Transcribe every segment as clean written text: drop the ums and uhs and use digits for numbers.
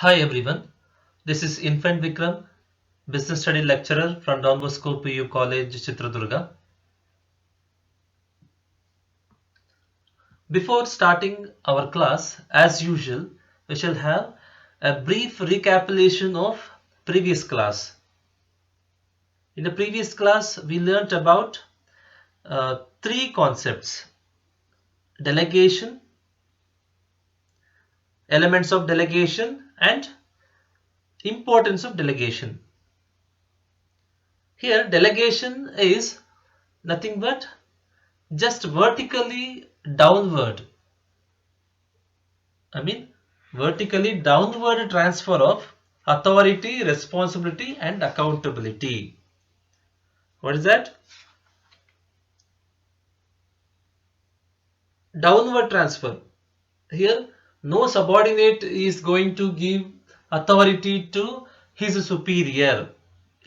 Hi everyone, this is Infant Vikram, Business Study Lecturer from Don Bosco PU College, Chitradurga. Before starting our class, as usual, we shall have a brief recapitulation of previous class. In the previous class, we learnt about three concepts: delegation, elements of delegation, and importance of delegation. Here, delegation is nothing but just vertically downward. Vertically downward transfer of authority, responsibility, and accountability. What is that? Downward transfer. Here, no subordinate is going to give authority to his superior.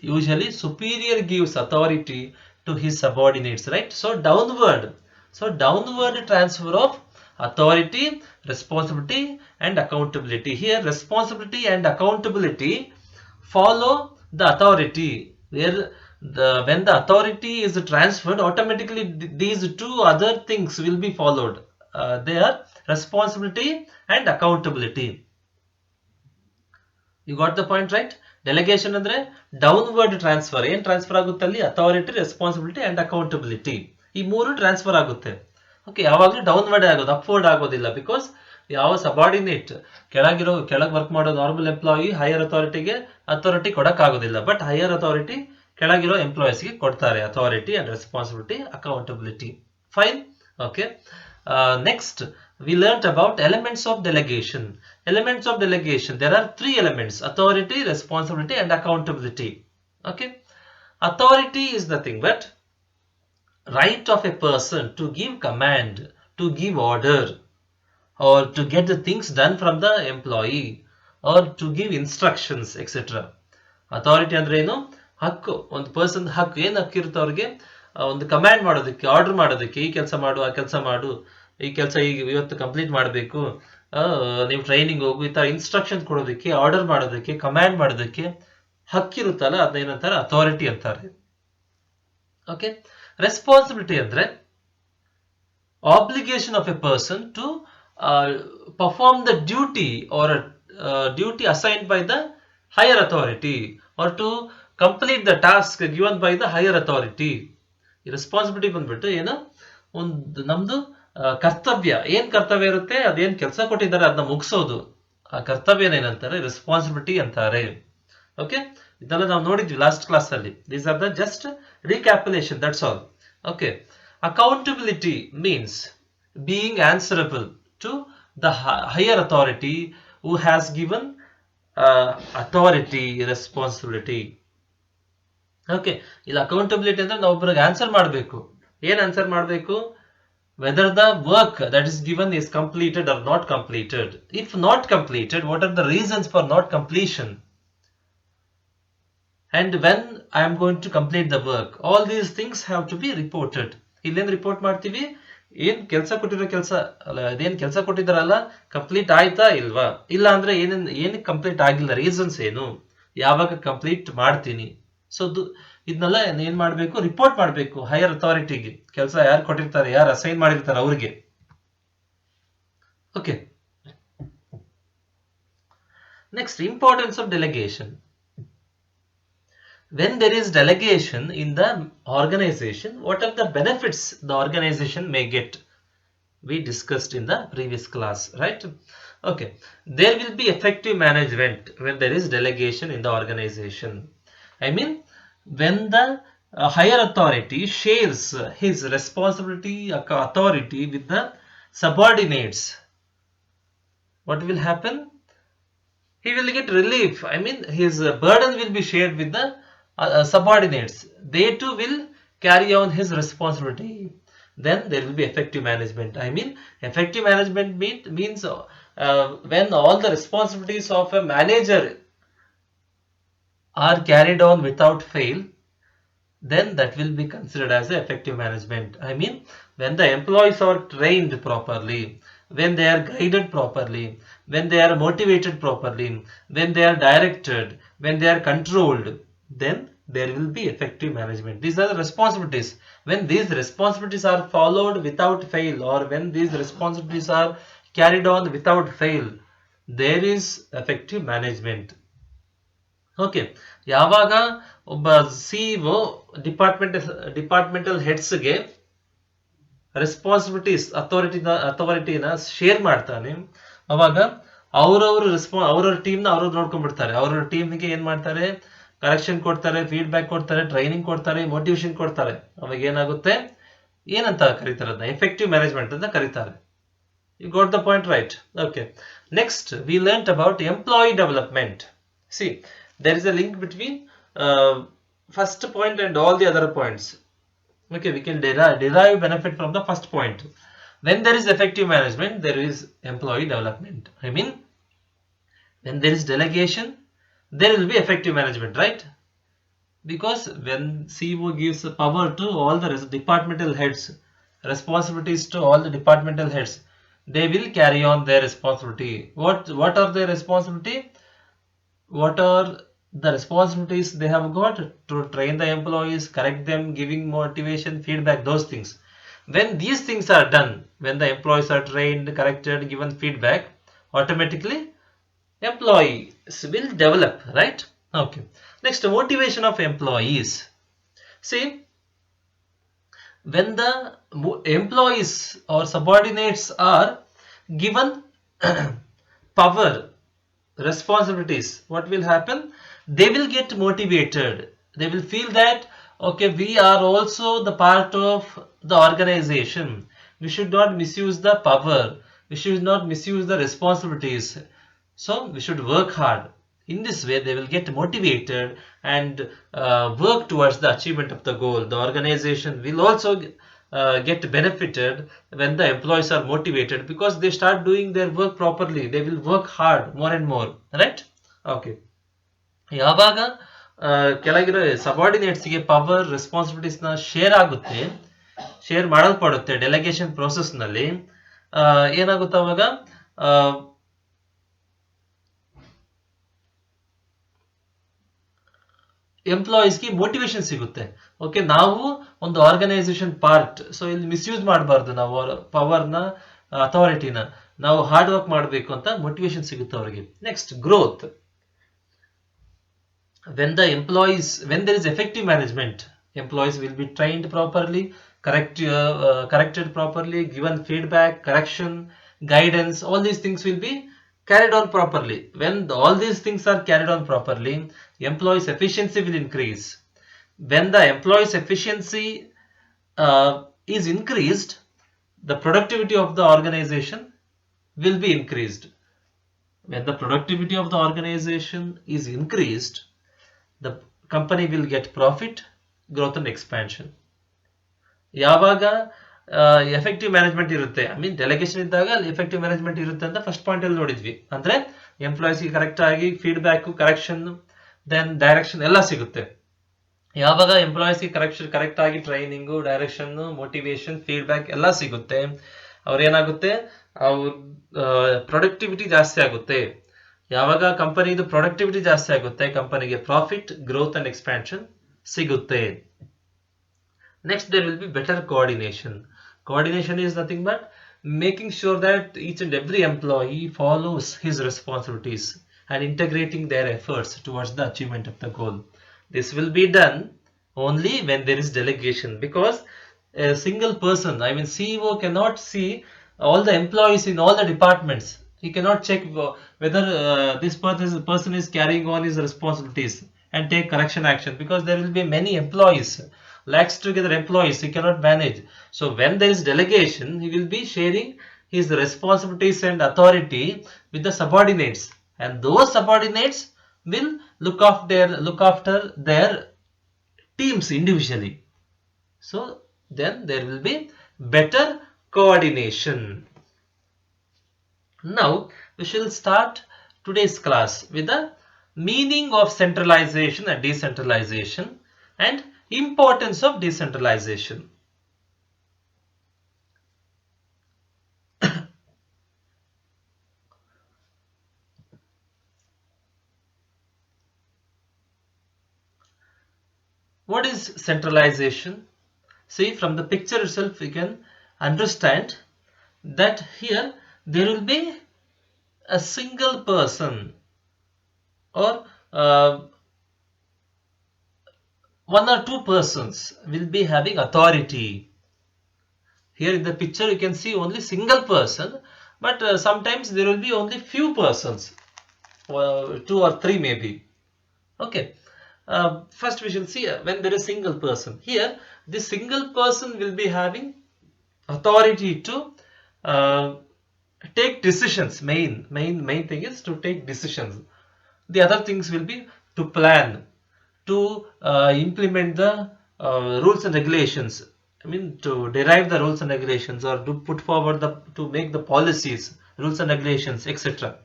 Usually, superior gives authority to his subordinates, right? So, downward. So, downward transfer of authority, responsibility, and accountability. Here, responsibility and accountability follow the authority. When the authority is transferred, automatically these two other things will be followed. They are responsibility and accountability. You got the point, right? Delegation ಅಂದ್ರೆ downward transfer. ಏನ್ transfer ಆಗುತ್ತೆ ಅಲ್ಲಿ? Authority, responsibility and accountability. ಈ ಮೂರು transfer ಆಗುತ್ತೆ. Okay, ಯಾವಾಗಲೂ downward ಆಗೋದು, upward ಆಗೋದಿಲ್ಲ. ಬಿಕಾಸ್ ಯಾವ ಸಬಾರ್ಡಿನೇಟ್ ಕೆಳಗೆ ವರ್ಕ್ ಮಾಡೋ ನಾರ್ಮಲ್ ಎಂಪ್ಲಾಯಿ ಹೈಯರ್ ಅಥಾರಿಟಿ ಕೊಡಕ್ ಆಗೋದಿಲ್ಲ. ಬಟ್ ಹೈಯರ್ ಅಥಾರಿಟಿ ಕೆಳಗಿರೋ ಎಂಪ್ಲಾಯೀಸ್ಗೆ ಕೊಡ್ತಾರೆ authority and responsibility, accountability. Fine. Okay, next we learnt about elements of delegation. Elements of delegation, there are three elements: authority, responsibility, and accountability. Okay, authority is nothing but right of a person to give command, to give order, or to get the things done from the employee, or to give instructions, etc. Authority ಅಂದ್ರೆ ಏನು? ಹಕ್ಕು. ಒಂದು person ಹಕ್ಕು. ಏನು ಹಕ್ಕಿರುತ್ತೆ ಅವ್ರಿಗೆ? ಒಂದು command ಮಾಡೋದಕ್ಕೆ, order ಮಾಡೋದಕ್ಕೆ, ಈ ಕೆಲಸ ಮಾಡು, ಆ ಕೆಲಸ ಮಾಡು, ಈ ಕೆಲಸ ಈಗ ಇವತ್ತು ಕಂಪ್ಲೀಟ್ ಮಾಡಬೇಕು, ನೀವು ಟ್ರೈನಿಂಗ್ ಹೋಗು, ಈ ತರ ಇನ್ಸ್ಟ್ರಕ್ಷನ್ ಕೊಡೋದಕ್ಕೆ, ಆರ್ಡರ್ ಮಾಡೋದಕ್ಕೆ, ಕಮ್ಯಾಂಡ್ ಮಾಡೋದಕ್ಕೆ ಹಕ್ಕಿರುತ್ತಲ್ಲ, ಅದನ್ನೇನಂತಾರೆ? ಅಥಾರಿಟಿ ಅಂತಾರೆ. ಓಕೆ, ರೆಸ್ಪಾನ್ಸಿಬಿಲಿಟಿ ಅಂದ್ರೆ obligation of a person to perform the duty or duty assigned by the higher authority, or to complete the task given by the higher authority. Responsibility ಬಂದ್ಬಿಟ್ಟು ಏನು? ಒಂದು ನಮ್ದು ಕರ್ತವ್ಯ. ಏನ್ ಕರ್ತವ್ಯ ಇರುತ್ತೆ, ಅದೇನ್ ಕೆಲಸ ಕೊಟ್ಟಿದ್ದಾರೆ ಅದನ್ನ ಮುಗಿಸೋದು. ಆ ಕರ್ತವ್ಯನ ಏನಂತಾರೆ? ರೆಸ್ಪಾನ್ಸಿಬಿಲಿಟಿ ಅಂತಾರೆ. ಓಕೆ, ಇದೆಲ್ಲ ನಾವು ನೋಡಿದ್ವಿ ಲಾಸ್ಟ್ ಕ್ಲಾಸ್ ಅಲ್ಲಿ. These are the just recapitulation, that's all. Okay, accountability means being answerable to the higher authority who has given authority, responsibility. Okay, ಇಲ್ಲಿ ಅಕೌಂಟಬಿಲಿಟಿ ಅಂದ್ರೆ ನಾವು ಒಬ್ಬರಿಗೆ ಆನ್ಸರ್ ಮಾಡಬೇಕು. ಏನ್ ಆನ್ಸರ್ ಮಾಡಬೇಕು? Whether the work that is given is completed or not completed. If not completed, what are the reasons for not completion? And when I am going to complete the work, all these things have to be reported. ಇಲ್ಲೇನ್ report ಮಾಡ್ತೀವಿ? ಏನ್ ಕೆಲಸ ಕೊಟ್ಟಿರೋ ಕೆಲಸ ಅಲ್ಲ, ಅದೇನ್ ಕೆಲಸ ಕೊಟ್ಟಿದಾರಲ್ಲ, complete ಆಯ್ತಾ ಇಲ್ವಾ? ಇಲ್ಲ ಅಂದ್ರೆ ಏನಕ್ಕೆ ಕಂಪ್ಲೀಟ್ ಆಗಿಲ್ಲ, ರೀಸನ್ಸ್ ಏನು, ಯಾವಾಗ ಕಂಪ್ಲೀಟ್ ಮಾಡ್ತೀನಿ. ಸೊ ಇದನ್ನೆಲ್ಲ ಏನ್ ಮಾಡ್ಬೇಕು? ರಿಪೋರ್ಟ್ ಮಾಡ್ಬೇಕು ಹೈಯರ್ ಅಥಾರಿಟಿಗೆ. ಕೆಲಸ ಯಾರು ಕೊಟ್ಟಿರ್ತಾರೆ, ಯಾರು ಅಸೈನ್ ಮಾಡಿರ್ತಾರೆ ಅವ್ರಿಗೆ. Okay, next, importance of delegation. When there is delegation in the organization, what are the benefits the organization may get? We discussed in the previous class, right? Okay, there will be effective management when there is delegation in the organization. I mean, when the higher authority shares his responsibility, authority with the subordinates, what will happen? He will get relief. I mean, his burden will be shared with the subordinates. They too will carry on his responsibility. Then there will be effective management. I mean, effective management means when all the responsibilities of a manager are carried on without fail, then that will be considered as effective management. I mean, when the employees are trained properly, when they are guided properly, when they are motivated properly, when they are directed, when they are controlled, then there will be effective management. These are the responsibilities. When these responsibilities are followed without fail, or when these responsibilities are carried on without fail, there is effective management. Okay, ಯಾವಾಗ ಒಬ್ಬ CEO departmental ಹೆಡ್ಸ್ಗೆ responsibilities ಅಥಾರಿಟಿನ share ಮಾಡ್ತಾನೆ, ಅವಾಗ ಅವ್ರವ್ರ ಟೀಮ್ನ ಅವ್ರವ್ರು ನೋಡ್ಕೊಂಡ್ಬಿಡ್ತಾರೆ. ಅವ್ರವ್ರ ಟೀಮ್ಗೆ ಏನ್ ಮಾಡ್ತಾರೆ, ಕರೆಕ್ಷನ್ ಕೊಡ್ತಾರೆ, ಫೀಡ್ಬ್ಯಾಕ್ ಕೊಡ್ತಾರೆ, ಟ್ರೈನಿಂಗ್ ಕೊಡ್ತಾರೆ, ಮೋಟಿವೇಶನ್ ಕೊಡ್ತಾರೆ. ಅವಾಗ ಏನಾಗುತ್ತೆ, ಏನಂತ ಕರೀತಾರೆ, ಅದನ್ನ ಎಫೆಕ್ಟಿವ್ ಮ್ಯಾನೇಜ್ಮೆಂಟ್ ಅಂತ ಕರೀತಾರೆ. You got the point, right? Okay. Next, we learnt about employee development. See, there is a link between first point and all the other points. Okay, we can derive benefit from the first point. When there is effective management, there is employee development. I mean, when there is delegation, there will be effective management, right? Because when CEO gives power to all the departmental heads, responsibilities to all the departmental heads, they will carry on their responsibility. What are their responsibility? What are the responsibilities they have got? To train the employees, correct them, giving motivation, feedback, those things. When these things are done, when the employees are trained, corrected, given feedback, automatically employees will develop, right? Okay. Next, motivation of employees. See, when the employees or subordinates are given power, responsibilities, what will happen? They will get motivated. They will feel that, okay, we are also the part of the organization. We should not misuse the power. We should not misuse the responsibilities. So we should work hard. In this way, they will get motivated and work towards the achievement of the goal. The organization will also get benefited when the employees are motivated, because they start doing their work properly. They will work hard more and more, right? Okay. ಯಾವಾಗ ಕೆಳಗಿರೋ ಸಬಾರ್ಡಿನೇಟ್ಸ್ಗೆ power responsibilities ನ share ಮಾಡಲ್ಪಡುತ್ತೆ delegation process ನಲ್ಲಿ, ಏನಾಗುತ್ತೆ ಅವಾಗ ಎಂಪ್ಲಾಯೀಸ್ಗೆ motivation ಸಿಗುತ್ತೆ. Okay, ನಾವು ಒಂದು organisation part, so ಇಲ್ಲಿ misuse ಮಾಡಬಾರ್ದು, ನಾವು ಪವರ್ನ ಅಥಾರಿಟಿನ ನಾವು ಹಾರ್ಡ್ ವರ್ಕ್ ಮಾಡಬೇಕು ಅಂತ ಮೋಟಿವೇಶನ್ ಸಿಗುತ್ತೆ ಅವರಿಗೆ. Next, growth. When there is effective management, employees will be trained properly, corrected properly, given feedback, correction, guidance. All these things will be carried on properly. When all these things are carried on properly, employees' efficiency will increase. When the employees' efficiency is increased, the productivity of the organization will be increased. When the productivity of the organization is increased, the company will get profit, growth and expansion. ಯಾವಾಗ effective management ಇರುತ್ತೆ, I mean delegation ಇದ್ದಾಗ effective management ಇರುತ್ತೆ ಅಂತ first point ಅಲ್ಲಿ ನೋಡಿದ್ವಿ. ಅಂದ್ರೆ ಎಂಪ್ಲಾಯೀಸ್ಗೆ correct ಆಗಿ feedback, correction, then direction ಎಲ್ಲ ಸಿಗುತ್ತೆ. ಯಾವಾಗ ಎಂಪ್ಲಾಯೀಸ್ಗೆ ಕರೆಕ್ಟ್ ಆಗಿ ಟ್ರೈನಿಂಗು, ಡೈರೆಕ್ಷನ್, ಮೋಟಿವೇಶನ್, ಫೀಡ್ಬ್ಯಾಕ್ ಎಲ್ಲ ಸಿಗುತ್ತೆ, ಅವ್ರೇನಾಗುತ್ತೆ, ಅವ್ರ ಪ್ರೊಡಕ್ಟಿವಿಟಿ ಜಾಸ್ತಿ ಆಗುತ್ತೆ. ಯಾವಾಗ ಕಂಪನಿದು ಪ್ರೊಡಕ್ಟಿವಿಟಿ ಜಾಸ್ತಿ ಆಗುತ್ತೆ, ಕಂಪನಿಗೆ ಪ್ರಾಫಿಟ್, ಗ್ರೋತ್ ಅಂಡ್ ಎಕ್ಸ್ಪ್ಯಾನ್ಷನ್ ಸಿಗುತ್ತೆ. Next, there will be better coordination. Coordination is nothing but making sure that each and every employee follows his responsibilities and integrating their efforts towards the achievement of the goal. This will be done only when there is delegation, because a single person, I mean CEO, cannot see all the employees in all the departments. He cannot check whether this person is carrying on his responsibilities and take correction action, because there will be many employees, lakhs together employees, he cannot manage. So when there is delegation, he will be sharing his responsibilities and authority with the subordinates, and those subordinates will look after their teams individually. So then there will be better coordination. Now we shall start today's class with the meaning of centralization and decentralization and importance of decentralization. what is centralization? See, from the picture itself we can understand that here there will be a single person or one or two persons will be having authority. Here in the picture you can see only single person, but sometimes there will be only few persons, two or three maybe. Okay, first we shall see when there is single person. Here this single person will be having authority to uh, take decisions. Main thing is to take decisions. The other things will be to plan, to implement the rules and regulations. I mean, to derive the rules and regulations, or to put forward to make the policies, rules and regulations, etc.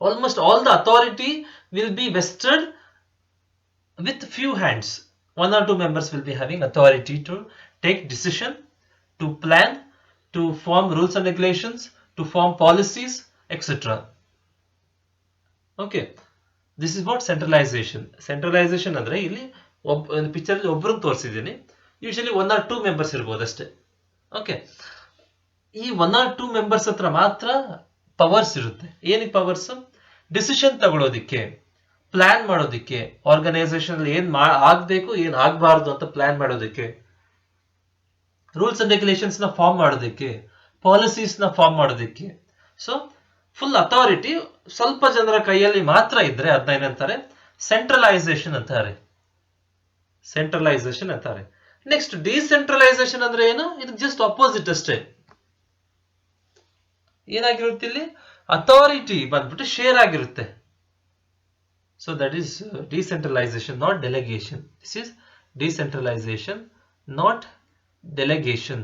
Almost all the authority will be vested with few hands. One or two members will be having authority to take decision, to plan, to form rules and regulations, to form policies, etc. Okay, this is what centralization. Centralization ಅಂದ್ರೆ ಇಲ್ಲಿ ಒಂದು picture ಒಬ್ಬರನ್ನು ತೋರಿಸಿದ್ದೀನಿ. Usually one or two members ಇರ್ಬೋದು ಅಷ್ಟೇ. Okay, ಈ one or two members ಹತ್ರ ಮಾತ್ರ ಪವರ್ಸ್ ಇರುತ್ತೆ. ಏನಕ್ಕೆ ಪವರ್ಸ್? ಡಿಸಿಷನ್ ತಗೊಳ್ಳೋದಿಕ್ಕೆ, ಪ್ಲಾನ್ ಮಾಡೋದಿಕ್ಕೆ, ಆರ್ಗನೈಸೇಷನ್ ಅಲ್ಲಿ ಏನ್ ಆಗ್ಬೇಕು ಏನ್ ಆಗ್ಬಾರ್ದು ಅಂತ ಪ್ಲಾನ್ ಮಾಡೋದಿಕ್ಕೆ, ರೂಲ್ಸ್ ಅಂಡ್ ರೆಗ್ಯುಲೇಷನ್ಸ್ ನ ಫಾರ್ಮ್ ಮಾಡೋದಿಕ್ಕೆ, ಪಾಲಿಸೀಸ್ ನ ಫಾರ್ಮ್ ಮಾಡೋದಿಕ್ಕೆ. ಸೊ ಫುಲ್ ಅಥಾರಿಟಿ ಸ್ವಲ್ಪ ಜನರ ಕೈಯಲ್ಲಿ ಮಾತ್ರ ಇದ್ರೆ ಅದನ್ನ ಏನಂತಾರೆ? ಸೆಂಟ್ರಲೈಸೇಷನ್ ಅಂತಾರೆ. ಸೆಂಟ್ರಲೈಸೇಷನ್ ಅಂತಾರೆ. ನೆಕ್ಸ್ಟ್ ಡಿಸೆಂಟ್ರಲೈಸೇಷನ್ ಅಂದ್ರೆ ಏನು? ಇದು ಜಸ್ಟ್ ಅಪೋಸಿಟ್ ಅಷ್ಟೇ. ಏನಾಗಿರುತ್ತೆ ಇಲ್ಲಿ? ಅಥಾರಿಟಿ ಬಂದ್ಬಿಟ್ಟು ಶೇರ್ ಆಗಿರುತ್ತೆ. So that is decentralisation, not delegation. This is decentralisation, not delegation.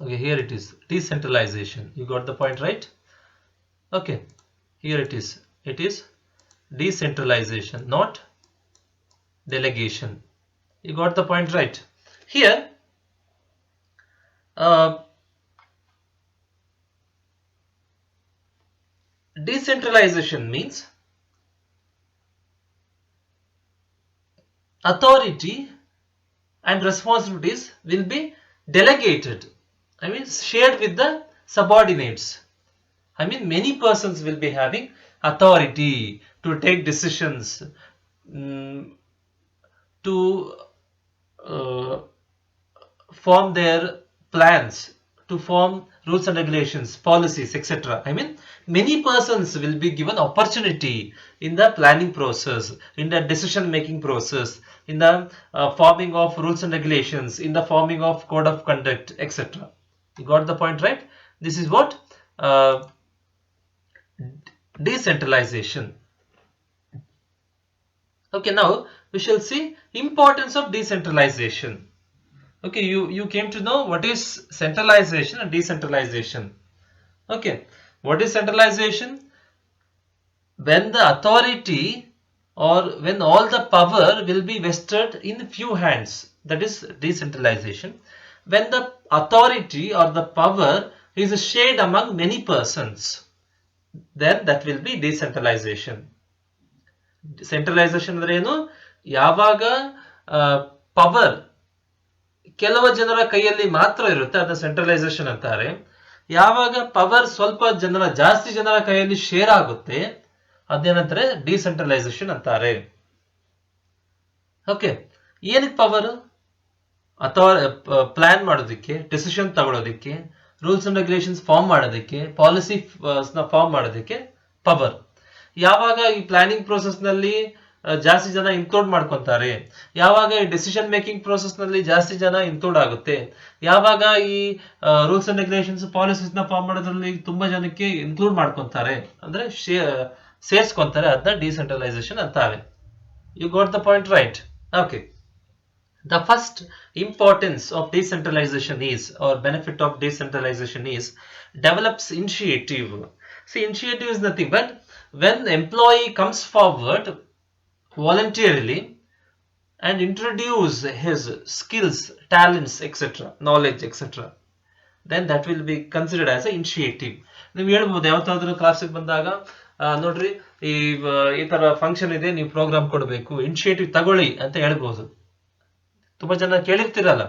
Okay, here it is, decentralization. You got the point, right? Okay, here it is. It is decentralization, not delegation. You got the point, right? Here, decentralization means authority and responsibilities will be delegated. I mean, shared with the subordinates. I mean, many persons will be having authority to take decisions, to form their plans, to form rules and regulations, policies, etc. I mean, many persons will be given opportunity in the planning process, in the decision making process, in the forming of rules and regulations, in the forming of code of conduct, etc. You got the point, right? This is what decentralization. Okay, now we shall see importance of decentralization. Okay, you came to know what is centralization and decentralization. Okay, what is centralization? When the authority or when all the power will be vested in few hands, that is decentralization. When the authority or the power is shared among many persons, then that will be decentralization. Centralization ಅಂದ್ರೆ ಏನು? ಯಾವಾಗ power ಕೆಲವು ಜನರ ಕೈಯಲ್ಲಿ ಮಾತ್ರ ಇರುತ್ತೆ ಅದನ್ನ centralisation ಅಂತಾರೆ. ಯಾವಾಗ ಪವರ್ ಸ್ವಲ್ಪ ಜಾಸ್ತಿ ಜನರ ಕೈಯಲ್ಲಿ ಶೇರ್ ಆಗುತ್ತೆ ಅದೇನಂತಾರೆ? ಡಿಸೆಂಟ್ರಲೈಸೇಷನ್ ಅಂತಾರೆ. ಓಕೆ, ಏನಕ್ಕೆ ಪವರ್? ಅಥವಾ ಪ್ಲಾನ್ ಮಾಡೋದಕ್ಕೆ, ಡಿಸಿಷನ್ ತಗೊಳ್ಳೋದಕ್ಕೆ, ರೂಲ್ಸ್ ಅಂಡ್ ರೆಗ್ಯುಲೇಷನ್ಸ್ ಫಾರ್ಮ್ ಮಾಡೋದಕ್ಕೆ, ಪಾಲಿಸಿ ಫಾರ್ಮ್ ಮಾಡೋದಕ್ಕೆ ಪವರ್. ಯಾವಾಗ ಈ ಪ್ಲಾನಿಂಗ್ ಪ್ರೋಸೆಸ್ ನಲ್ಲಿ ಜಾಸ್ತಿ ಜನ ಇನ್ಕ್ಲೂಡ್ ಮಾಡ್ಕೊಂತಾರೆ, ಯಾವಾಗ ಈ ಡಿಸಿಷನ್ ಮೇಕಿಂಗ್ ಪ್ರೋಸೆಸ್ ನಲ್ಲಿ ಜಾಸ್ತಿ ಜನ ಇನ್ಕ್ಲೂಡ್ ಆಗುತ್ತೆ, ಯಾವಾಗ ಈ ರೂಲ್ಸ್ ಅಂಡ್ ರೆಗ್ಯುಲೇಷನ್ಸ್ ಪಾಲಿಸೀಸ್ ನ ಫಾರ್ಮ್ ಮಾಡೋದ್ರಲ್ಲಿ ತುಂಬಾ ಜನಕ್ಕೆ ಇನ್ಕ್ಲೂಡ್ ಮಾಡ್ಕೊಂತಾರೆ, ಅಂದ್ರೆ ಸೇರ್ಸ್ಕೊಂತಾರೆ, ಅದನ್ನ ಡಿಸೆಂಟ್ರಲೈಸೇಷನ್ ಅಂತಾರೆ. You got the point, right? Okay, The first importance of decentralization is, or benefit of decentralization is, develops initiative. See, initiative is nothing but when the employee comes forward voluntarily and introduce his skills, talents, etc., knowledge, etc., then that will be considered as a initiative. ನೀವು ಹೇಳ್ಬೋದು ಯಾವತ್ತಾದ್ರೂ ಕ್ಲಾಸಿಗೆ ಬಂದಾಗ ನೋಡ್ರಿ ಈ ತರ function ಇದೆ, ನೀವು ಪ್ರೋಗ್ರಾಮ್ ಕೊಡಬೇಕು, ಇನಿಷಿಯೇಟಿವ್ ತಗೊಳ್ಳಿ ಅಂತ ಹೇಳ್ಬೋದು. ತುಂಬಾ ಜನ ಕೇಳಿರ್ತೀರಲ್ಲ,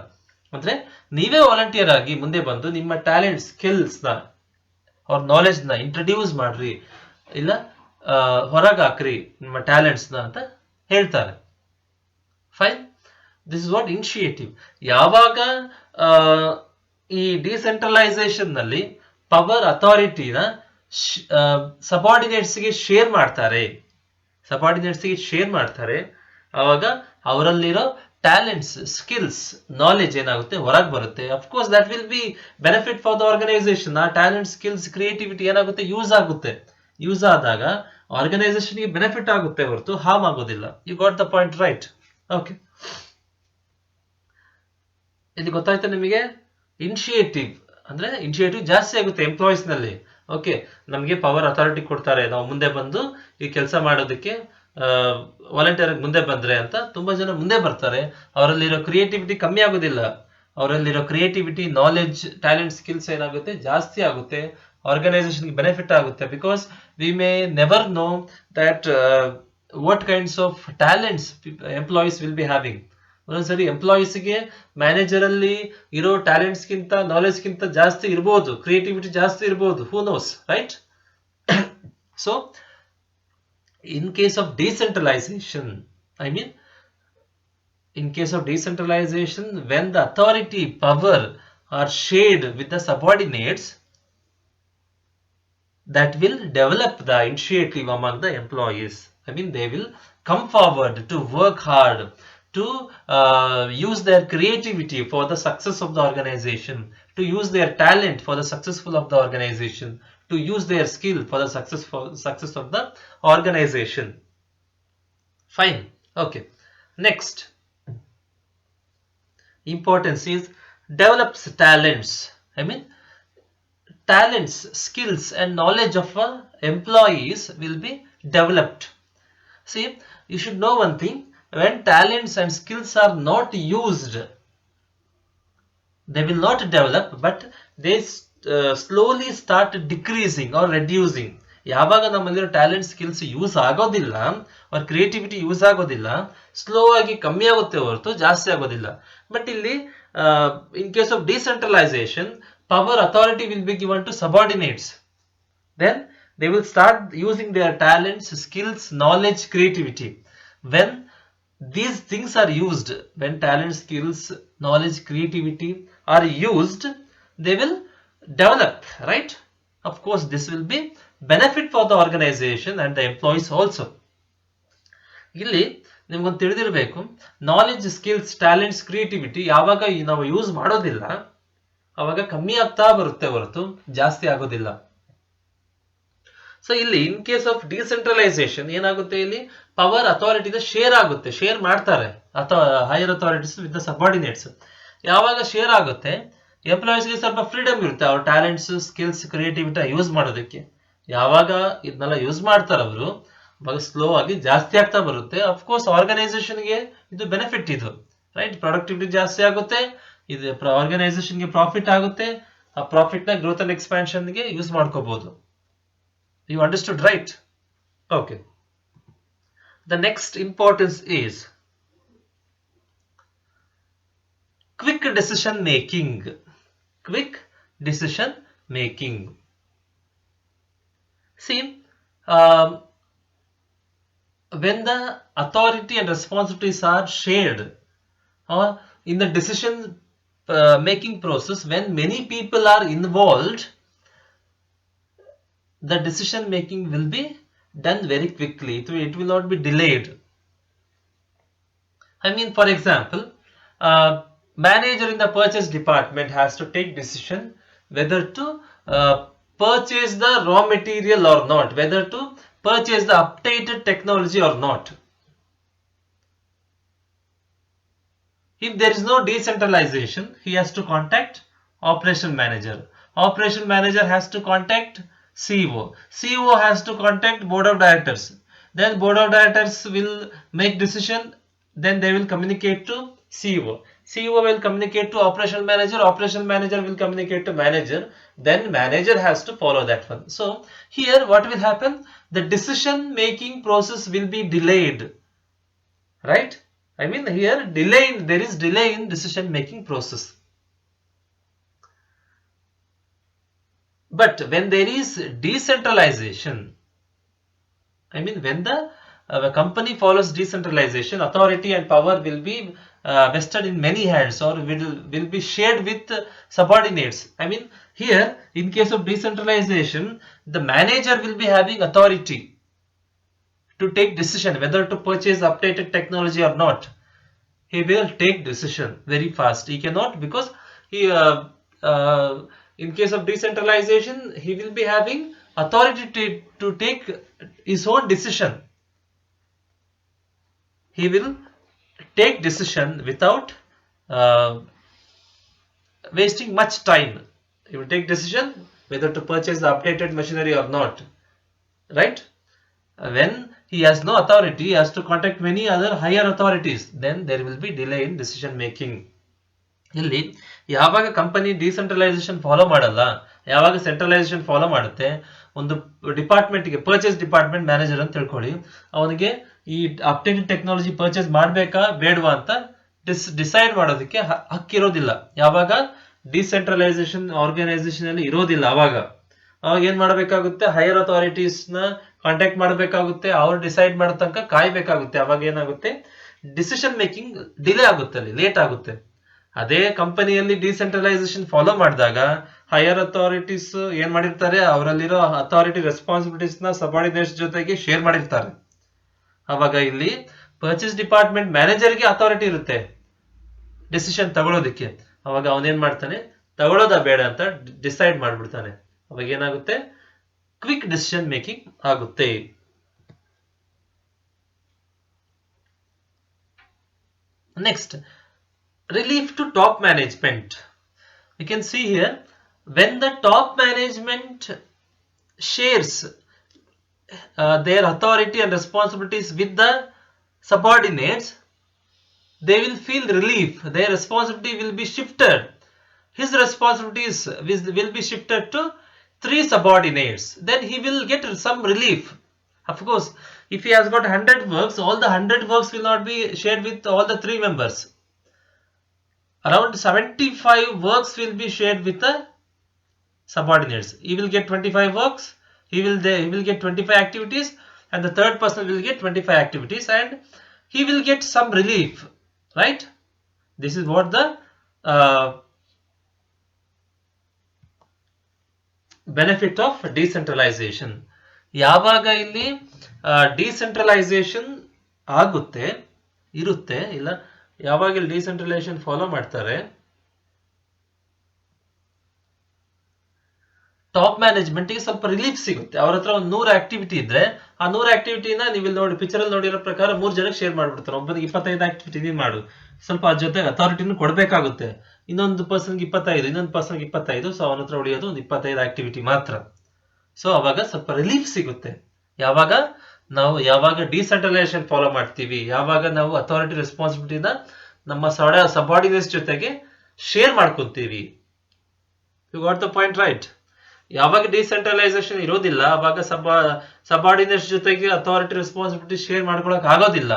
ಅಂದ್ರೆ ನೀವೇ ವಾಲಂಟಿಯರ್ ಆಗಿ ಮುಂದೆ ಬಂದು ನಿಮ್ಮ ಟ್ಯಾಲೆಂಟ್, ಸ್ಕಿಲ್ಸ್ ನ ಅವ್ರ ನಾಲೆಜ್ ನ ಇಂಟ್ರಡ್ಯೂಸ್ ಮಾಡ್ರಿ, ಇಲ್ಲ ಹೊರಗೆ ಹಾಕ್ರಿ ನಿಮ್ಮ ಟ್ಯಾಲೆಂಟ್ಸ್ ನ ಅಂತ ಹೇಳ್ತಾರೆ. Fine, this is what initiative. ಯಾವಾಗ ಈ ಡಿಸೆಂಟ್ರಲೈಸೇಷನ್ ನಲ್ಲಿ ಪವರ್ ಅಥಾರಿಟಿನ ಸಬಾರ್ಡಿನೇಟ್ಸ್ಗೆ ಶೇರ್ ಮಾಡ್ತಾರೆ, ಆವಾಗ ಅವರಲ್ಲಿರೋ ಟ್ಯಾಲೆಂಟ್ಸ್, ಸ್ಕಿಲ್ಸ್, ನಾಲೆಜ್ ಏನಾಗುತ್ತೆ ಹೊರಗೆ ಬರುತ್ತೆ. Of course that will be benefit for the organisation. ಆ ಟ್ಯಾಲೆಂಟ್, ಸ್ಕಿಲ್ಸ್, ಕ್ರಿಯೇಟಿವಿಟಿ ಏನಾಗುತ್ತೆ, ಯೂಸ್ ಆಗುತ್ತೆ. ಯೂಸ್ ಆದಾಗ ಆರ್ಗನೈಸೇಷನ್ಗೆ ಬೆನಿಫಿಟ್ ಆಗುತ್ತೆ ಹೊರತು ಹಾರ್ಮ್ ಆಗೋದಿಲ್ಲ. You got the point, right? Okay, ಇದು ಗೊತ್ತಾಯ್ತಾ ನಿಮಗೆ? ಇನಿಷಿಯೇಟಿವ್ ಅಂದ್ರೆ ಇನಿಷಿಯೇಟಿವ್ ಜಾಸ್ತಿ ಆಗುತ್ತೆ ಎಂಪ್ಲಾಯೀಸ್ ನಲ್ಲಿ. ಓಕೆ, ನಮಗೆ ಪವರ್ ಅಥಾರಿಟಿ ಕೊಡ್ತಾರೆ, ನಾವು ಮುಂದೆ ಬಂದು ಈ ಕೆಲಸ ಮಾಡೋದಕ್ಕೆ ವಾಲಂಟಿಯರ್ ಮುಂದೆ ಬಂದ್ರೆ ಅಂತ ತುಂಬಾ ಜನ ಮುಂದೆ ಬರ್ತಾರೆ. ಅವರಲ್ಲಿರೋ ಕ್ರಿಯೇಟಿವಿಟಿ ಕಮ್ಮಿ ಆಗೋದಿಲ್ಲ, ಅವರಲ್ಲಿರೋ ಕ್ರಿಯೇಟಿವಿಟಿ, ನಾಲೆಜ್, ಟ್ಯಾಲೆಂಟ್, ಸ್ಕಿಲ್ಸ್ ಏನಾಗುತ್ತೆ, ಜಾಸ್ತಿ ಆಗುತ್ತೆ. ಆರ್ಗನೈಸೇಷನ್ಗೆ ಬೆನಿಫಿಟ್ ಆಗುತ್ತೆ. Because we may never know that what kinds of talents employees will be having. ಒಂದೊಂದ್ಸರಿ ಎಂಪ್ಲಾಯೀಸ್ಗೆ ಮ್ಯಾನೇಜರ್ ಅಲ್ಲಿ ಇರೋ ಟ್ಯಾಲೆಂಟ್ಸ್ ಗಿಂತ, ನಾಲೆಜ್ ಗಿಂತ ಜಾಸ್ತಿ ಇರ್ಬೋದು, ಕ್ರಿಯೇಟಿವಿಟಿ ಜಾಸ್ತಿ ಇರ್ಬೋದು, who knows, right? So in case of decentralization, when the authority, power are shared with the subordinates, that will develop the initiative among the employees. They will come forward to work hard, to use their creativity for the success of the organization, to use their talent for the successful of the organization, to use their skill for the success of the organization. Fine. Okay, next importance is develops talents. Talents, skills and knowledge of employees will be developed. See, you should know one thing: when talents and skills are not used, they will not develop, but they slowly start decreasing or reducing. ಯಾವಾಗ ನಮ್ಮಲ್ಲಿರೋ talent, skills use ಆಗೋದಿಲ್ಲ, ಅವ್ರ creativity use ಆಗೋದಿಲ್ಲ, slow ಆಗಿ ಕಮ್ಮಿ ಆಗುತ್ತೆ ಹೊರತು ಜಾಸ್ತಿ ಆಗೋದಿಲ್ಲ. ಬಟ್ ಇಲ್ಲಿ in case of decentralisation, power authority will be given to subordinates. Then they will start using their talents, skills, knowledge, creativity. When these things are used, when talent, skills, knowledge, creativity are used, they will develop, right? Of course, this will be benefit for the organization and the employees also. ಇಲ್ಲಿ ನಿಮ್ಗೊಂದು ತಿಳಿದಿರಬೇಕು, knowledge, skills, talents, creativity ಯಾವಾಗ ನಾವು use ಮಾಡೋದಿಲ್ಲ ಅವಾಗ ಕಮ್ಮಿ ಆಗ್ತಾ ಬರುತ್ತೆ ಹೊರತು ಜಾಸ್ತಿ ಆಗೋದಿಲ್ಲ. ಸೊ ಇಲ್ಲಿ ಇನ್ ಕೇಸ್ ಆಫ್ ಡಿಸೆಂಟ್ರಲೈಸೇಷನ್ ಏನಾಗುತ್ತೆ, ಇಲ್ಲಿ ಪವರ್ ಅಥಾರಿಟಿದ ಶೇರ್ ಆಗುತ್ತೆ, ಶೇರ್ ಮಾಡ್ತಾರೆ ಅಥವಾ higher authorities with the subordinates. ಯಾವಾಗ ಶೇರ್ ಆಗುತ್ತೆ, ಎಂಪ್ಲಾಯೀಸ್ಗೆ ಸ್ವಲ್ಪ ಫ್ರೀಡಮ್ ಇರುತ್ತೆ ಅವ್ರ ಟ್ಯಾಲೆಂಟ್ಸ್, ಸ್ಕಿಲ್ಸ್, ಕ್ರಿಯೇಟಿವಿಟಿ ಯೂಸ್ ಮಾಡೋದಕ್ಕೆ. ಯಾವಾಗ ಇದನ್ನೆಲ್ಲ ಯೂಸ್ ಮಾಡ್ತಾರೆ ಅವರು, ಅವಾಗ ಸ್ಲೋ ಆಗಿ ಜಾಸ್ತಿ ಆಗ್ತಾ ಬರುತ್ತೆ. ಅಫ್ಕೋರ್ಸ್ ಆರ್ಗನೈಸೇಷನ್ಗೆ ಇದು ಬೆನಿಫಿಟ್, ಇದು ರೈಟ್? ಪ್ರೊಡಕ್ಟಿವಿಟಿ ಜಾಸ್ತಿ ಆಗುತ್ತೆ, ಇದು ಆರ್ಗನೈಸೇಷನ್ಗೆ ಪ್ರಾಫಿಟ್ ಆಗುತ್ತೆ. ಆ ಪ್ರಾಫಿಟ್ ನ ಗ್ರೋತ್ ಅಂಡ್ ಎಕ್ಸ್ಪಾನ್ಷನ್ಗೆ ಯೂಸ್ ಮಾಡ್ಕೋಬಹುದು. You understood, right? Okay. The next importance is quick decision making. Quick decision making. See, when the authority and responsibilities are shared in the decision making process, when many people are involved, the decision making will be done very quickly. It will not be delayed. For example, manager in the purchase department has to take decision whether to purchase the raw material or not, whether to purchase the updated technology or not. If there is no decentralization, he has to contact operation manager. Operation manager has to contact CEO. CEO has to contact board of directors. Then board of directors will make decision. Then they will communicate to CEO. CEO will communicate to operational manager. Operational manager will communicate to manager. Then manager has to follow that one. So here what will happen? The decision making process will be delayed, right? I mean here there is delay in decision making process. But when there is decentralization, I mean when the company follows decentralization, authority and power will be vested in many hands, or will be shared with subordinates. I mean here in case of decentralization, the manager will be having authority to take decision whether to purchase updated technology or not. He will take decision very fast. He cannot, because he in case of decentralization, he will be having authority to take his own decision. He will take decision without uh, wasting much time. He will take decision whether to purchase the updated machinery or not, right? When he has no authority, he has to contact many other higher authorities. Then there will be delay in decision making. ಇಲ್ಲಿ ಯಾವಾಗ company decentralisation follow ಮಾಡಲ್ಲ, ಯಾವಾಗ centralisation follow ಮಾಡುತ್ತೆ, ಒಂದು ಡಿಪಾರ್ಟ್ಮೆಂಟ್ಗೆ purchase department manager ಅಂತ ತಿಳ್ಕೊಳ್ಳಿ, ಅವನಿಗೆ ಈ ಅಪ್ಡೇಟೆಡ್ ಟೆಕ್ನಾಲಜಿ ಪರ್ಚೇಸ್ ಮಾಡಬೇಕಾ ಬೇಡವಾ ಅಂತ ಡಿಸೈಡ್ ಮಾಡೋದಕ್ಕೆ ಹಕ್ಕಿರೋದಿಲ್ಲ. ಯಾವಾಗ ಡಿಸೆಂಟ್ರಲೈಸೇಷನ್ ಆರ್ಗನೈಸೇಷನ್ ಅಲ್ಲಿ ಇರೋದಿಲ್ಲ, ಅವಾಗ ಏನ್ ಮಾಡಬೇಕಾಗುತ್ತೆ? ಹೈಯರ್ ಅಥಾರಿಟೀಸ್ ನ ಕಾಂಟ್ಯಾಕ್ಟ್ ಮಾಡಬೇಕಾಗುತ್ತೆ. ಅವ್ರು ಡಿಸೈಡ್ ಮಾಡೋ ತನಕ ಕಾಯ್ಬೇಕಾಗುತ್ತೆ. ಅವಾಗ ಏನಾಗುತ್ತೆ? ಡಿಸಿಷನ್ ಮೇಕಿಂಗ್ ಡಿಲೇ ಆಗುತ್ತೆ, ಅಲ್ಲಿ ಲೇಟ್ ಆಗುತ್ತೆ. ಅದೇ ಕಂಪನಿಯಲ್ಲಿ ಡಿಸೆಂಟ್ರಲೈಸೇಷನ್ ಫಾಲೋ ಮಾಡಿದಾಗ ಹೈಯರ್ ಅಥಾರಿಟೀಸ್ ಏನ್ ಮಾಡಿರ್ತಾರೆ? ಅವರಲ್ಲಿರೋ ಅಥಾರಿಟಿ ರೆಸ್ಪಾನ್ಸಿಬಿಲಿಟೀಸ್ ನ ಸಬಾರ್ಡಿನೇಟ್ಸ್ ಜೊತೆಗೆ ಶೇರ್ ಮಾಡಿರ್ತಾರೆ. ಅವಾಗ ಇಲ್ಲಿ ಪರ್ಚೇಸ್ ಡಿಪಾರ್ಟ್ಮೆಂಟ್ ಮ್ಯಾನೇಜರ್ಗೆ ಅಥಾರಿಟಿ ಇರುತ್ತೆ ಡಿಸಿಷನ್ ತಗೊಳ್ಳೋದಕ್ಕೆ. ಅವಾಗ ಅವನೇನ್ ಮಾಡ್ತಾನೆ? ತಗೊಳ್ಳೋದಾ ಬೇಡ ಅಂತ ಡಿಸೈಡ್ ಮಾಡ್ಬಿಡ್ತಾನೆ. ಅವಾಗ ಏನಾಗುತ್ತೆ? ಕ್ವಿಕ್ ಡಿಸಿಷನ್ ಮೇಕಿಂಗ್ ಆಗುತ್ತೆ. Next, relief to top management. We can see here, when the top management shares their authority and responsibilities with the subordinates, they will feel relief. Their responsibility will be shifted. His responsibilities will be shifted to 3 subordinates. Then he will get some relief. Of course, if he has got 100 works, all the 100 works will not be shared with all the 3 members. Around 75 works will be shared with the subordinates. He will get 25 works, he will get 25 activities, and the third person will get 25 activities, and he will get some relief, right? This is what the benefit of decentralization. ಯಾವಾಗ ಇಲ್ಲಿ decentralisation ಆಗುತ್ತೆ, ಇರುತ್ತೆ, ಇಲ್ಲ ಯಾವಾಗ ಇಲ್ಲಿ decentralisation follow ಮಾಡ್ತಾರೆ, top management ಗೆ ಸ್ವಲ್ಪ ರಿಲೀಫ್ ಸಿಗುತ್ತೆ. ಅವ್ರ ಹತ್ರ ಒಂದು 100 ಆಕ್ಟಿವಿಟಿ ಇದ್ರೆ, ಆ 100 ಆಕ್ಟಿವಿಟಿನ ನೀವು ಇಲ್ಲಿ ನೋಡಿ ಪಿಕ್ಚರ್ ಅಲ್ಲಿ ನೋಡಿರೋ ಪ್ರಕಾರ 3 ಜನಕ್ಕೆ ಶೇರ್ ಮಾಡ್ಬಿಡ್ತಾರೆ. ಒಬ್ಬನಿಗೆ 25 ಆಕ್ಟಿವಿಟಿ ನೀನ್ ಮಾಡು, ಸ್ವಲ್ಪ ಅದ್ರ ಜೊತೆ ಅಥಾರಿಟಿನೂ ಕೊಡ್ಬೇಕಾಗುತ್ತೆ. ಇನ್ನೊಂದು ಪರ್ಸನ್ಗೆ 25, ಇನ್ನೊಂದು ಪರ್ಸನ್ಗೆ 25. ಸೊ ಅವನ ಹತ್ರ ಉಳಿಯೋದು ಒಂದು 25 ಆಕ್ಟಿವಿಟಿ ಮಾತ್ರ. ಸೊ ಅವಾಗ ಸ್ವಲ್ಪ ರಿಲೀಫ್ ಸಿಗುತ್ತೆ. ಯಾವಾಗ ಡಿಸೆಂಟ್ರಲೈಸೇಷನ್ ಫಾಲೋ ಮಾಡ್ತೀವಿ, ಯಾವಾಗ ನಾವು ಅಥಾರಿಟಿ ರೆಸ್ಪಾನ್ಸಿಬಿಲಿಟಿನ ನಮ್ಮ ಸಬಾರ್ಡಿನೇಟ್ಸ್ ಜೊತೆಗೆ ಶೇರ್ ಮಾಡ್ಕೊಂತೀವಿ. You got the point, right? ಯಾವಾಗ ಡಿಸೆಂಟ್ರಲೈಸೇಷನ್ ಇರೋದಿಲ್ಲ, ಅವಾಗ ಸಬಾರ್ಡಿನೇಟ್ಸ್ ಜೊತೆಗೆ ಅಥಾರಿಟಿ ರೆಸ್ಪಾನ್ಸಿಬಿಲಿಟಿ ಶೇರ್ ಮಾಡ್ಕೊಳಕ್ ಆಗೋದಿಲ್ಲ.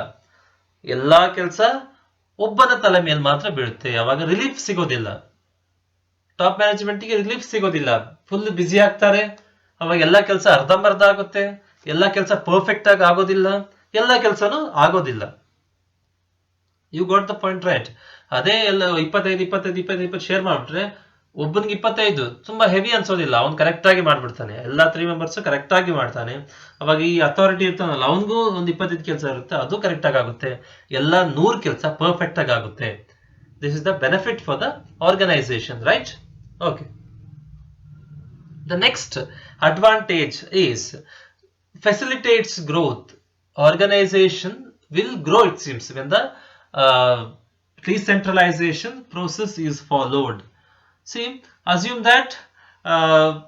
ಎಲ್ಲಾ ಕೆಲಸ ಒಬ್ಬನ ತಲೆ ಮೇಲೆ ಮಾತ್ರ ಬೀಳುತ್ತೆ. ಯಾವಾಗ ರಿಲೀಫ್ ಸಿಗೋದಿಲ್ಲ, ಟಾಪ್ ಮ್ಯಾನೇಜ್ಮೆಂಟ್ಗೆ ರಿಲೀಫ್ ಸಿಗೋದಿಲ್ಲ, ಫುಲ್ ಬ್ಯುಸಿ ಆಗ್ತಾರೆ. ಅವಾಗ ಎಲ್ಲಾ ಕೆಲಸ ಅರ್ಧಂಬರ್ಧ ಆಗುತ್ತೆ, ಎಲ್ಲಾ ಕೆಲಸ ಪರ್ಫೆಕ್ಟ್ ಆಗಿ ಆಗೋದಿಲ್ಲ, ಎಲ್ಲಾ ಕೆಲಸನೂ ಆಗೋದಿಲ್ಲ. You got the point, right? ಅದೇ ಎಲ್ಲ 25 ಶೇರ್ ಮಾಡ್ಬಿಟ್ರೆ ಒಬ್ಬನಿಗೆ 25 ತುಂಬಾ ಹೆವಿ ಅನ್ಸೋದಿಲ್ಲ. ಅವ್ನು ಕರೆಕ್ಟ್ ಆಗಿ ಮಾಡ್ಬಿಡ್ತಾನೆ, ಎಲ್ಲಾ 3 ಮೆಂಬರ್ಸ್ ಕರೆಕ್ಟ್ ಆಗಿ ಮಾಡ್ತಾನೆ. ಅವಾಗ ಈ ಅಥಾರಿಟಿ ಇರ್ತಾನಲ್ಲ, ಅವನಿಗೂ ಒಂದು 25 ಕೆಲಸ ಇರುತ್ತೆ, ಅದು ಕರೆಕ್ಟ್ ಆಗಿ ಆಗುತ್ತೆ. ಎಲ್ಲ 100 ಕೆಲಸ ಪರ್ಫೆಕ್ಟ್ ಆಗಿ ಆಗುತ್ತೆ. This is the benefit for the organisation, right? Okay. The next advantage is facilitates growth. Organization will grow, it seems, when the decentralization process is followed. See, assume that uh,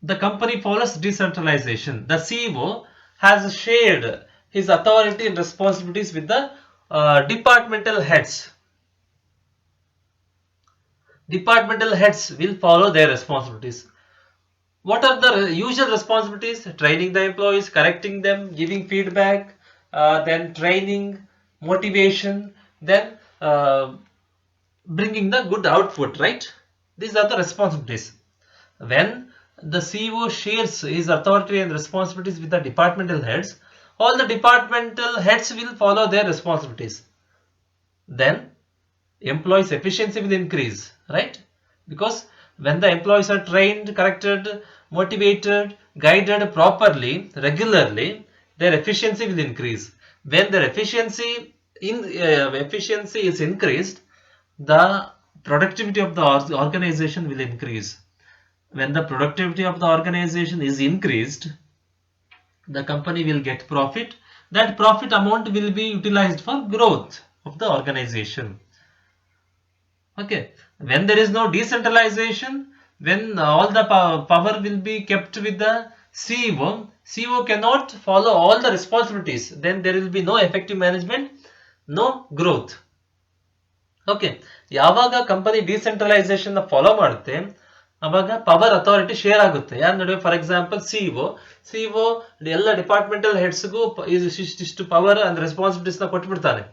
the company follows decentralization. The CEO has shared his authority and responsibilities with the departmental heads. Departmental heads will follow their responsibilities. What are the usual responsibilities? Training the employees, correcting them, giving feedback, then training, motivation, then bringing the good output, right? These are the responsibilities. When the CEO shares his authority and responsibilities with the departmental heads, all the departmental heads will follow their responsibilities. Then employees' efficiency will increase, right? Because when the employees are trained, corrected, motivated, guided properly, regularly, their efficiency will increase. When their efficiency is increased, the productivity of the organization will increase. When the productivity of the organization is increased, the company will get profit. That profit amount will be utilized for growth of the organization. Okay, when there is no decentralization, when all the power will be kept with the CEO cannot follow all the responsibilities, then there will be no effective management, no growth. Okay, ಯಾವಾಗ company decentralisation follow ಮಾಡುತ್ತೆ ಅವಾಗ power authority share ಆಗುತ್ತೆ. ಯಾರ ನಡುವೆ? For example CEO ಎಲ್ಲ departmental ಹೆಡ್ಸ್ಗೂ ಇಷ್ಟು power and responsibilities ನ ಕೊಟ್ಬಿಡ್ತಾನೆ.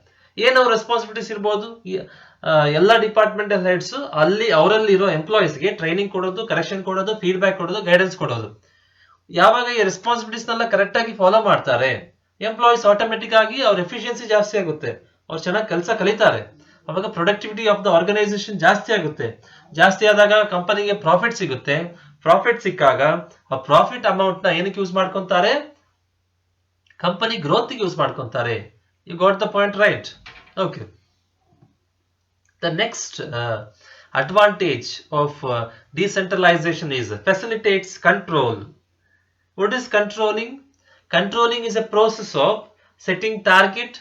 ಏನು ರೆಸ್ಪಾನ್ಸಿಬಿಲಿಟೀಸ್ ಇರ್ಬೋದು? ಎಲ್ಲ ಡಿಪಾರ್ಟ್ಮೆಂಟಲ್ ಹೆಡ್ಸ್ ಅವರಲ್ಲಿ ಇರೋ ಎಂಪ್ಲಾಯೀಸ್ಗೆ ಟ್ರೈನಿಂಗ್ ಕೊಡೋದು, ಕರೆಕ್ಷನ್ ಕೊಡೋದು, ಫೀಡ್ಬ್ಯಾಕ್ ಕೊಡೋದು, ಗೈಡೆನ್ಸ್ ಕೊಡೋದು. ಯಾವಾಗ ಈ ರೆಸ್ಪಾನ್ಸಿಬಿಲಿಟೀಸ್ ನೆಲ್ಲ ಕರೆಕ್ಟ್ ಆಗಿ ಫಾಲೋ ಮಾಡ್ತಾರೆ, ಎಂಪ್ಲಾಯೀಸ್ ಆಟೋಮೆಟಿಕ್ ಆಗಿ ಅವ್ರ ಎಫಿಷಿಯನ್ಸಿ ಜಾಸ್ತಿ ಆಗುತ್ತೆ, ಅವ್ರು ಚೆನ್ನಾಗಿ ಕೆಲಸ ಕಲಿತಾರೆ. ಅವಾಗ ಪ್ರೊಡಕ್ಟಿವಿಟಿ ಆಫ್ ದ ಆರ್ಗನೈಸೇಷನ್ ಜಾಸ್ತಿ ಆಗುತ್ತೆ. ಜಾಸ್ತಿ ಆದಾಗ ಕಂಪನಿಗೆ ಪ್ರಾಫಿಟ್ ಸಿಗುತ್ತೆ. ಪ್ರಾಫಿಟ್ ಸಿಕ್ಕಾಗ ಆ ಪ್ರಾಫಿಟ್ ಅಮೌಂಟ್ ನ ಏನಕ್ಕೆ ಯೂಸ್ ಮಾಡ್ಕೊಂತಾರೆ? ಕಂಪನಿ ಗ್ರೋತ್ ಗೆ ಯೂಸ್ ಮಾಡ್ಕೊಂತಾರೆ. You got the point, right? Okay. The next advantage of decentralization is facilitates control. What is controlling? Controlling is a process of setting target,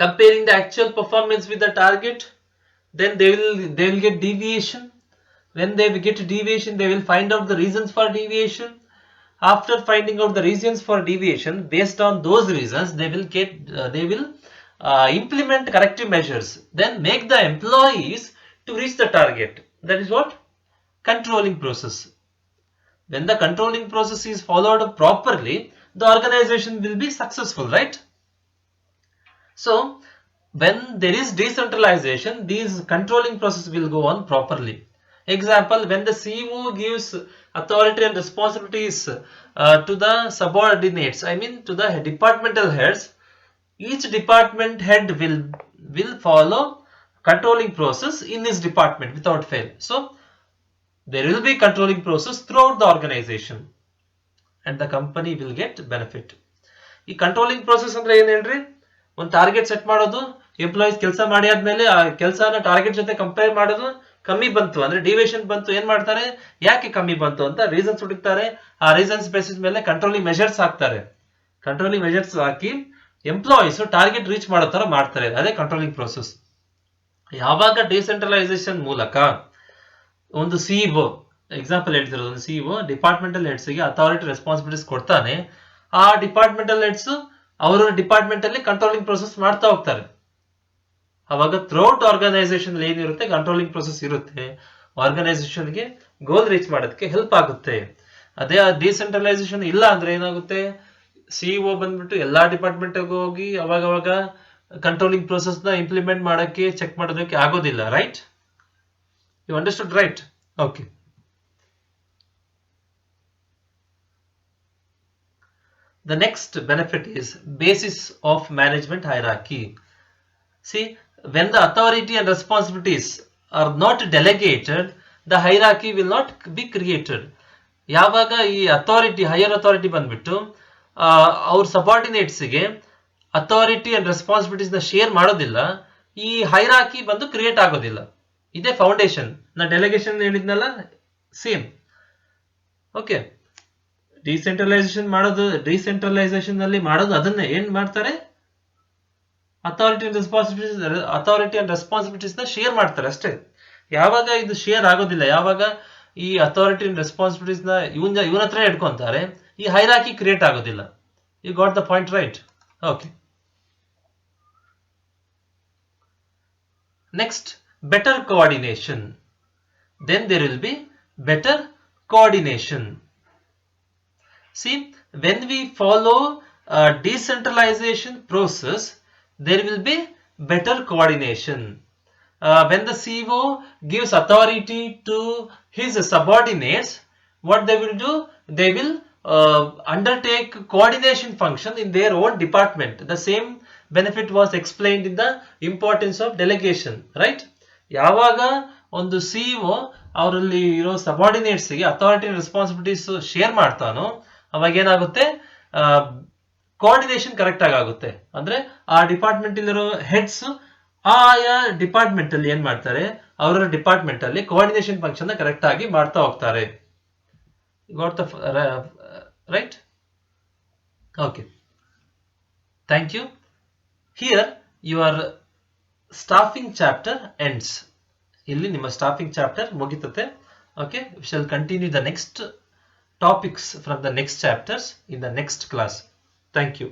comparing the actual performance with the target. Then they will get deviation. When they get deviation, they will find out the reasons for deviation. After finding out the reasons for deviation, based on those reasons, they will implement corrective measures. Then make the employees to reach the target. That is what? Controlling process. When the controlling process is followed properly, the organization will be successful, right? So when there is decentralization, these controlling process will go on properly. Example, when the CEO gives authority and responsibilities to the subordinates, I mean to the departmental heads, each department head will follow controlling process in his department without fail. So there will be controlling process throughout the organization and the company will get benefit. ಈ controlling process ಅಂದ್ರೆ ಏನ್ ಹೇಳ್ರಿ? ಒಂದು target set ಮಾಡೋದು, employees ಕೆಲಸ ಮಾಡಿ ಆದ್ಮೇಲೆ ಆ ಕೆಲಸನ ಟಾರ್ಗೆಟ್ ಜೊತೆ ಕಂಪೇರ್ ಮಾಡೋದು, ಕಮ್ಮಿ ಬಂತು ಅಂದ್ರೆ ಡಿವಿಯೇಷನ್ ಬಂತು, ಏನ್ ಮಾಡ್ತಾರೆ? ಯಾಕೆ ಕಮ್ಮಿ ಬಂತು ಅಂತ ರೀಸನ್ಸ್ ಹುಡುಕ್ತಾರೆ. ಆ ರೀಸನ್ಸ್ ಬೇಸಿಸ್ ಮೇಲೆ ಕಂಟ್ರೋಲಿಂಗ್ ಮೆಷರ್ಸ್ ಹಾಕ್ತಾರೆ. ಕಂಟ್ರೋಲಿಂಗ್ ಮೆಷರ್ಸ್ ಹಾಕಿ ಎಂಪ್ಲಾಯೀಸ್ ಟಾರ್ಗೆಟ್ ರೀಚ್ ಮಾಡೋ ತರ ಮಾಡ್ತಾರೆ. ಅದೇ ಕಂಟ್ರೋಲಿಂಗ್ ಪ್ರೋಸೆಸ್. ಯಾವಾಗ ಡಿಸೆಂಟ್ರಲೈಸೇಷನ್ ಮೂಲಕ ಒಂದು ಸಿಇಒ, ಎಕ್ಸಾಂಪಲ್ ಹೇಳ್ತಿರೋದು, ಒಂದು ಸಿಇಒ ಡಿಪಾರ್ಟ್ಮೆಂಟಲ್ ಹೆಡ್ಸ್ ಗೆ ಅಥಾರಿಟಿ ರೆಸ್ಪಾನ್ಸಿಬಿಲಿಟೀಸ್ ಕೊಡ್ತಾನೆ, ಆ ಡಿಪಾರ್ಟ್ಮೆಂಟಲ್ ಹೆಡ್ಸ್ ಅವರ ಡಿಪಾರ್ಟ್ಮೆಂಟ್ ಅಲ್ಲಿ ಕಂಟ್ರೋಲಿಂಗ್ ಪ್ರೋಸೆಸ್ ಮಾಡ್ತಾ ಹೋಗ್ತಾರೆ. ಅವಾಗ ಥ್ರೂಔಟ್ ಆರ್ಗನೈಸೇಷನ್ ಏನಿರುತ್ತೆ ಕಂಟ್ರೋಲಿಂಗ್ ಪ್ರೋಸೆಸ್ ಇರುತ್ತೆ. ಆರ್ಗನೈಸೇಷನ್ ಗೆ ಗೋಲ್ ರೀಚ್ ಮಾಡೋದಕ್ಕೆ ಹೆಲ್ಪ್ ಆಗುತ್ತೆ. ಅದೇ ಡಿಸೆಂಟ್ರಲೈಸೇಷನ್ ಇಲ್ಲ ಅಂದ್ರೆ ಏನಾಗುತ್ತೆ? ಸಿಇಒ ಬಂದ್ಬಿಟ್ಟು ಎಲ್ಲಾ ಡಿಪಾರ್ಟ್ಮೆಂಟ್ ಹೋಗಿ ಅವಾಗ ಕಂಟ್ರೋಲಿಂಗ್ ಪ್ರೋಸೆಸ್ ನ ಇಂಪ್ಲಿಮೆಂಟ್ ಮಾಡಕ್ಕೆ, ಚೆಕ್ ಮಾಡೋದಕ್ಕೆ ಆಗೋದಿಲ್ಲ, right? You understood, right? Okay. The next benefit is basis of management hierarchy. See, when the authority and responsibilities are not delegated, the hierarchy will not be created. ಯಾವಾಗ ಈ authority, higher authority ಬಂದ್ಬಿಟ್ಟು ಅವ್ರ subordinates ಗೆ authority and responsibilities ನ share ಮಾಡೋದಿಲ್ಲ, ಈ hierarchy ಬಂದು create ಆಗೋದಿಲ್ಲ. ಇದೇ ಫೌಂಡೇಶನ್. ನಾ ಡೆಲಿಗೇಷನ್ ಹೇಳಿದ್ನಲ್ಲ, ಸೇಮ್. ಓಕೆ, ಡಿಸೆಂಟ್ರಲೈಸೇಷನ್ ಅಲ್ಲಿ ಮಾಡೋದು ಅದನ್ನೇ ಏನ್ ಮಾಡ್ತಾರೆ, ಅಥಾರಿಟಿ ಅಂಡ್ ರೆಸ್ಪಾನ್ಸಿಬಿಲಿಟೀಸ್ ನ ಶೇರ್ ಮಾಡ್ತಾರೆ ಅಷ್ಟೇ. ಯಾವಾಗ ಇದು ಶೇರ್ ಆಗೋದಿಲ್ಲ, ಯಾವಾಗ ಈ ಅಥಾರಿಟಿ ಅಂಡ್ ರೆಸ್ಪಾನ್ಸಿಬಿಲಿಟೀಸ್ ನ ಇವನ ಹತ್ರ ಇಟ್ಕೊಂತಾರೆ, ಈ ಹೈರಾಕಿ ಕ್ರಿಯೇಟ್ ಆಗೋದಿಲ್ಲ. You got the point right? Okay. Next, better coordination. Then there will be better coordination. See, when we follow a decentralization process, there will be better coordination. When the CEO gives authority to his subordinates, what they will do? They will undertake coordination function in their own department. The same benefit was explained in the importance of delegation, right? ಯಾವಾಗ ಒಂದು CEO ಅವರಲ್ಲಿ ಇರೋ subordinates ಗೆ authority responsibilities share ಮಾಡ್ತಾನೋ, ಅವಾಗ ಏನಾಗುತ್ತೆ, coordination correct ಆಗುತ್ತೆ. ಅಂದ್ರೆ ಆ ಡಿಪಾರ್ಟ್ಮೆಂಟ್ ಇಲ್ಲಿರೋ ಹೆಡ್ಸ್ ಆಯಾ ಡಿಪಾರ್ಟ್ಮೆಂಟ್ ಅಲ್ಲಿ ಏನ್ ಮಾಡ್ತಾರೆ, ಅವರ ಡಿಪಾರ್ಟ್ಮೆಂಟ್ ಅಲ್ಲಿ ಕೋಆರ್ಡಿನೇಷನ್ ಫಂಕ್ಷನ್ ಕರೆಕ್ಟ್ ಆಗಿ ಮಾಡ್ತಾ ಹೋಗ್ತಾರೆ. Right? Okay, thank you. Here your staffing chapter ends. ಇಲ್ಲಿ ನಿಮ್ಮ ಸ್ಟಾಫಿಂಗ್ ಚಾಪ್ಟರ್ ಮುಗಿತತೆ. Okay, we shall continue the next topics from the next chapters in the next class. Thank you.